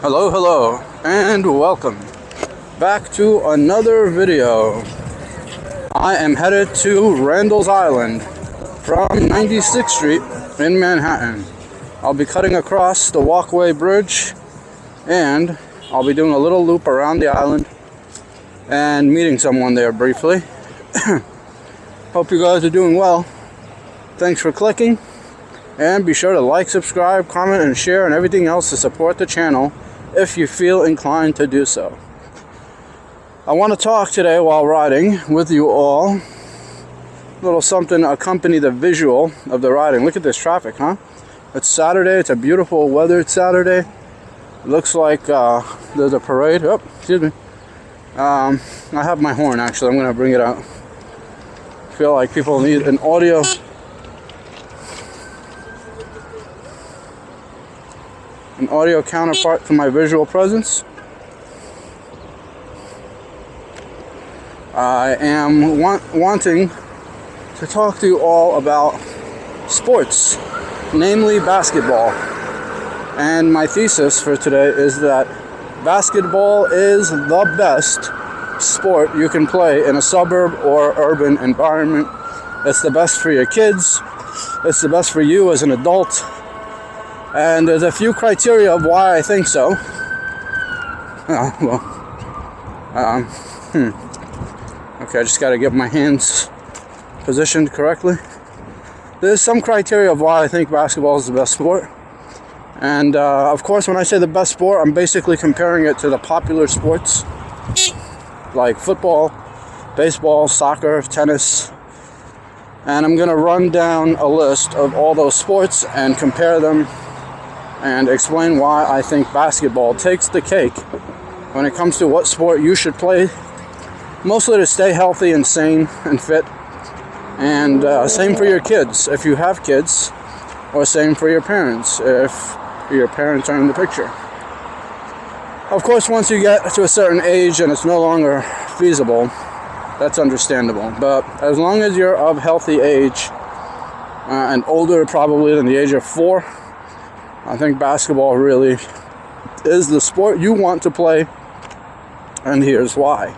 Hello, and welcome back to another video. I am headed to Randall's Island from 96th Street in Manhattan. I'll be cutting across the walkway bridge, and I'll be doing a little loop around the island and meeting someone there briefly. Hope you guys are doing well. Thanks for clicking, and be sure to like, subscribe, comment, and share, and everything else to support the channel if you feel inclined to do so. I want to talk today while riding with you all. A little something to accompany the visual of the riding. Look at this traffic, huh? It's Saturday. It's a beautiful weathered Saturday. It looks like there's a parade. Oh, excuse me. I have my horn, actually. I'm going to bring it out. I feel like people need an audio counterpart to my visual presence. I am wanting to talk to you all about sports, namely basketball. And my thesis for today is that basketball is the best sport you can play in a suburb or urban environment. It's the best for your kids. It's the best for you as an adult. And there's a few criteria of why I think so. Okay, I just got to get my hands positioned correctly. There's some criteria of why I think basketball is the best sport. And of course, when I say the best sport, I'm basically comparing it to the popular sports like football, baseball, soccer, tennis. And I'm going to run down a list of all those sports and compare them and explain why I think basketball takes the cake when it comes to what sport you should play, mostly to stay healthy and sane and fit. And same for your kids if you have kids, or same for your parents if your parents are in the picture. Of course, once you get to a certain age and it's no longer feasible, that's understandable. But as long as you're of healthy age and older probably than the age of 4, I think basketball really is the sport you want to play, and here's why.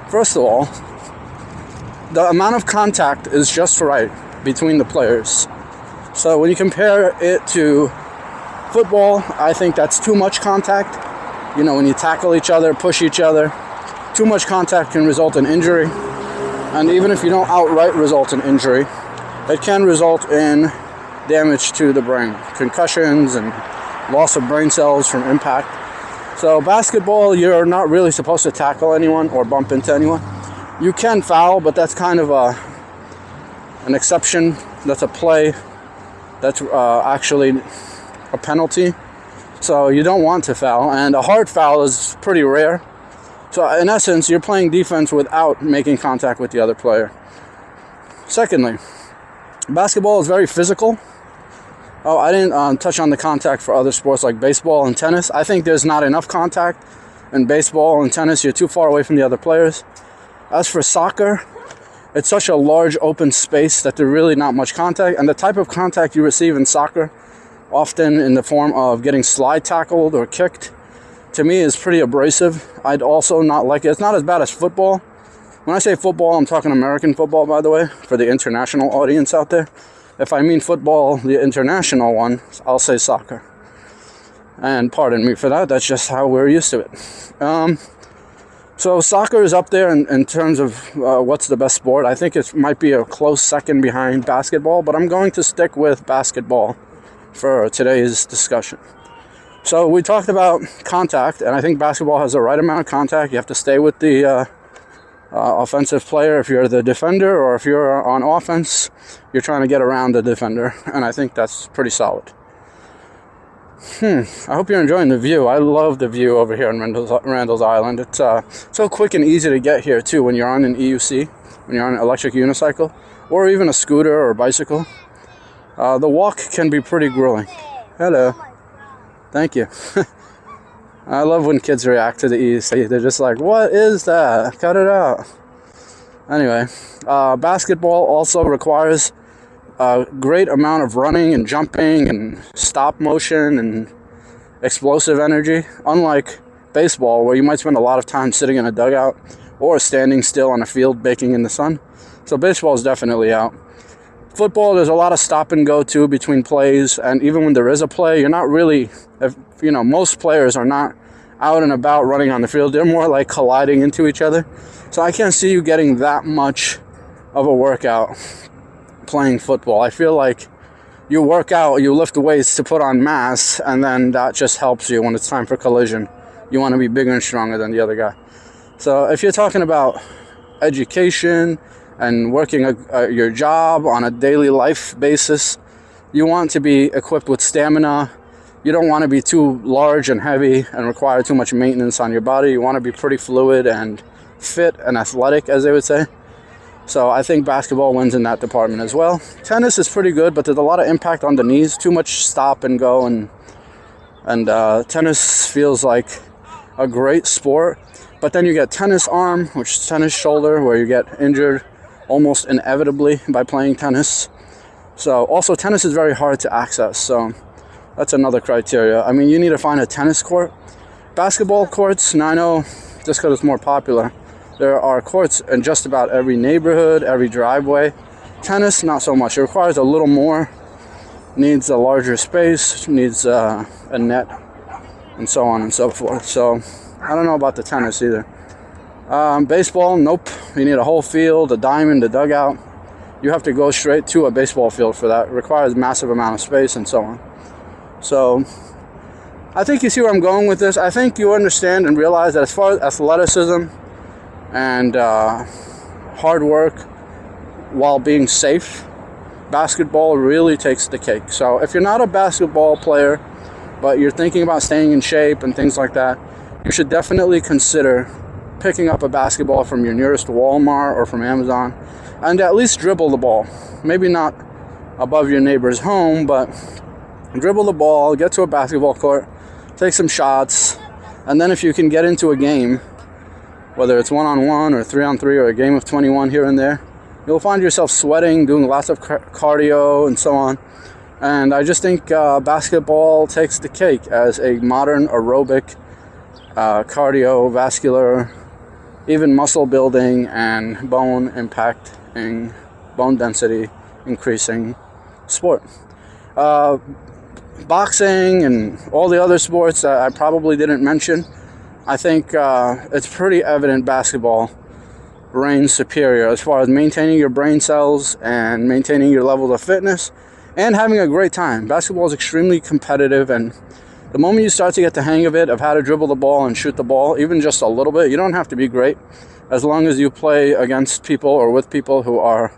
First of all, the amount of contact is just right between the players. So when you compare it to football, I think that's too much contact. You know, when you tackle each other, push each other, too much contact can result in injury. And even if you don't outright result in injury, it can result in damage to the brain, concussions and loss of brain cells from impact. So basketball, you're not really supposed to tackle anyone or bump into anyone. You can foul, but that's kind of an exception. That's a play. That's actually a penalty. So you don't want to foul, and a hard foul is pretty rare. So in essence, you're playing defense without making contact with the other player. Secondly, basketball is very physical. Oh, I didn't touch on the contact for other sports like baseball and tennis. I think there's not enough contact in baseball and tennis. You're too far away from the other players. As for soccer, it's such a large open space that there's really not much contact. And the type of contact you receive in soccer, often in the form of getting slide tackled or kicked, to me is pretty abrasive. I'd also not like it. It's not as bad as football. When I say football, I'm talking American football, by the way, for the international audience out there. If I mean football, the international one, I'll say soccer. And pardon me for that, that's just how we're used to it. So soccer is up there in terms of what's the best sport. I think it might be a close second behind basketball, but I'm going to stick with basketball for today's discussion. So we talked about contact, and I think basketball has the right amount of contact. You have to stay with the offensive player if you're the defender, or if you're on offense, you're trying to get around the defender, and I think that's pretty solid. I hope you're enjoying the view. I love the view over here on Randall's Island. It's so quick and easy to get here too when you're on an EUC, when you're on an electric unicycle, or even a scooter or bicycle. The walk can be pretty grueling. Hello. Thank you. I love when kids react to the EUC. They're just like, what is that? Cut it out. Anyway, basketball also requires a great amount of running and jumping and stop motion, and explosive energy, unlike baseball, where you might spend a lot of time sitting in a dugout or standing still on a field baking in the sun. So baseball is definitely out. Football, there's a lot of stop and go too between plays, and even when there is a play, you're not really, most players are not out and about running on the field. They're more like colliding into each other. So I can't see you getting that much of a workout playing football. I feel like you work out, you lift weights to put on mass, and then that just helps you when it's time for collision. You want to be bigger and stronger than the other guy. So if you're talking about education and working your job on a daily life basis, you want to be equipped with stamina. You don't want to be too large and heavy and require too much maintenance on your body. You want to be pretty fluid and fit and athletic, as they would say. So I think basketball wins in that department as well. Tennis is pretty good, but there's a lot of impact on the knees. Too much stop and go, and tennis feels like a great sport. But then you get tennis arm, which is tennis shoulder, where you get injured almost inevitably by playing tennis. So also tennis is very hard to access, so that's another criteria. I mean, you need to find a tennis court. Basketball courts, now I know just because it's more popular, there are courts in just about every neighborhood, every driveway. Tennis, not so much. It requires a little more, needs a larger space, needs a net, and so on and so forth. So I don't know about the tennis either. Baseball, nope. You need a whole field, a diamond, a dugout. You have to go straight to a baseball field for that. It requires a massive amount of space and so on. So I think you see where I'm going with this. I think you understand and realize that as far as athleticism and hard work while being safe, basketball really takes the cake. So if you're not a basketball player, but you're thinking about staying in shape and things like that, you should definitely consider picking up a basketball from your nearest Walmart or from Amazon and at least dribble the ball. Maybe not above your neighbor's home, but dribble the ball, get to a basketball court, take some shots, and then if you can get into a game, whether it's 1-on-1 or 3-on-3 or a game of 21 here and there, you'll find yourself sweating, doing lots of cardio and so on. And I just think basketball takes the cake as a modern aerobic, cardiovascular, even muscle building and bone impacting, bone density increasing sport. Boxing and all the other sports I probably didn't mention, I think it's pretty evident basketball reigns superior as far as maintaining your brain cells and maintaining your levels of fitness and having a great time. Basketball is extremely competitive, and the moment you start to get the hang of it, of how to dribble the ball and shoot the ball, even just a little bit, you don't have to be great. As long as you play against people or with people who are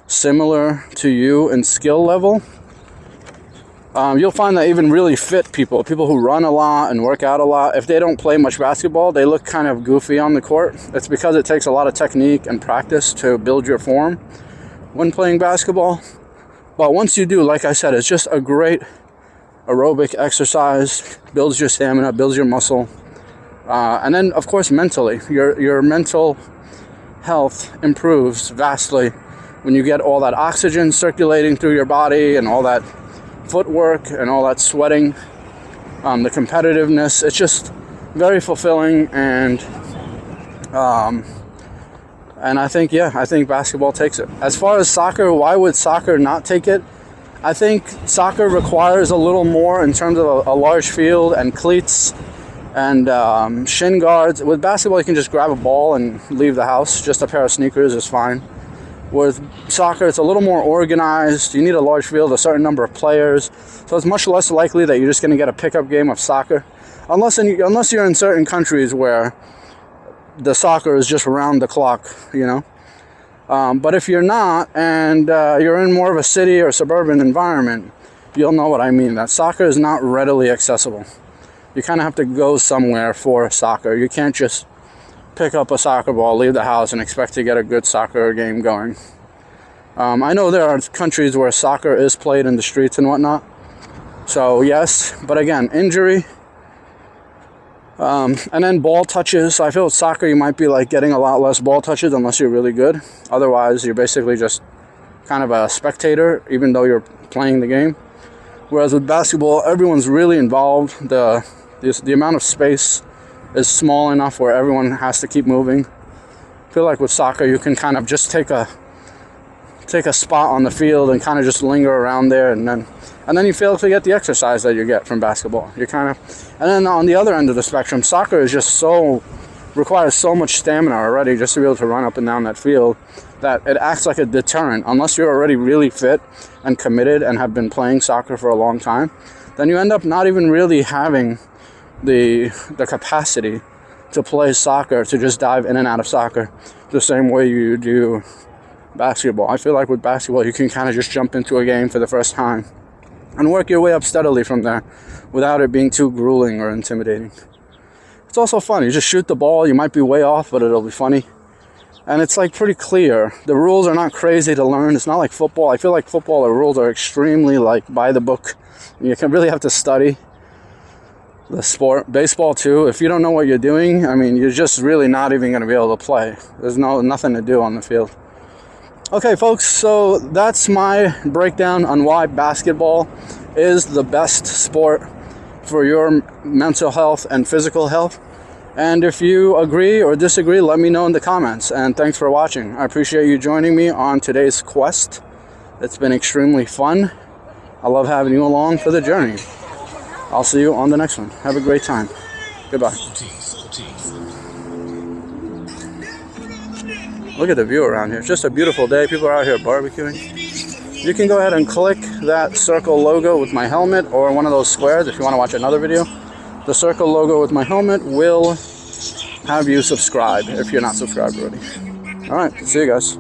similar to you in skill level, you'll find that even really fit people who run a lot and work out a lot, if they don't play much basketball, they look kind of goofy on the court. It's because it takes a lot of technique and practice to build your form when playing basketball. But once you do, like I said, it's just a great aerobic exercise, builds your stamina, builds your muscle. And then, of course, mentally, your mental health improves vastly when you get all that oxygen circulating through your body and all that footwork and all that sweating, the competitiveness. It's just very fulfilling, and I think basketball takes it. As far as soccer, why would soccer not take it? I think soccer requires a little more in terms of a large field and cleats and shin guards. With basketball, you can just grab a ball and leave the house. Just a pair of sneakers is fine. With soccer, it's a little more organized. You need a large field, a certain number of players. So it's much less likely that you're just going to get a pickup game of soccer. Unless you're in certain countries where the soccer is just around the clock, But if you're not, and you're in more of a city or suburban environment, you'll know what I mean. That soccer is not readily accessible. You kind of have to go somewhere for soccer. You can't just pick up a soccer ball, leave the house, and expect to get a good soccer game going. I know there are countries where soccer is played in the streets and whatnot. So yes, but again, injury. And then ball touches. I feel with soccer you might be like getting a lot less ball touches unless you're really good. Otherwise, you're basically just kind of a spectator, even though you're playing the game. Whereas with basketball, everyone's really involved. The amount of space is small enough where everyone has to keep moving. I feel like with soccer, you can kind of just take a spot on the field and kind of just linger around there, and then you fail to get the exercise that you get from basketball. And then on the other end of the spectrum, soccer is just requires so much stamina already just to be able to run up and down that field, that it acts like a deterrent. Unless you're already really fit and committed and have been playing soccer for a long time, then you end up not even really having the capacity to play soccer, to just dive in and out of soccer the same way you do basketball. I feel like with basketball, you can kind of just jump into a game for the first time and work your way up steadily from there without it being too grueling or intimidating. It's also fun. You just shoot the ball. You might be way off, but it'll be funny. And it's like pretty clear. The rules are not crazy to learn. It's not like football. I feel like football, the rules are extremely like by the book. You can really have to study the sport. Baseball too. If you don't know what you're doing, I mean, you're just really not even going to be able to play. There's nothing to do on the field. Okay, folks, so that's my breakdown on why basketball is the best sport for your mental health and physical health. And if you agree or disagree, let me know in the comments. And thanks for watching. I appreciate you joining me on today's quest. It's been extremely fun. I love having you along for the journey. I'll see you on the next one. Have a great time. Goodbye. Look at the view around here. It's just a beautiful day. People are out here barbecuing. You can go ahead and click that circle logo with my helmet, or one of those squares if you want to watch another video. The circle logo with my helmet will have you subscribe if you're not subscribed already. Alright, see you guys.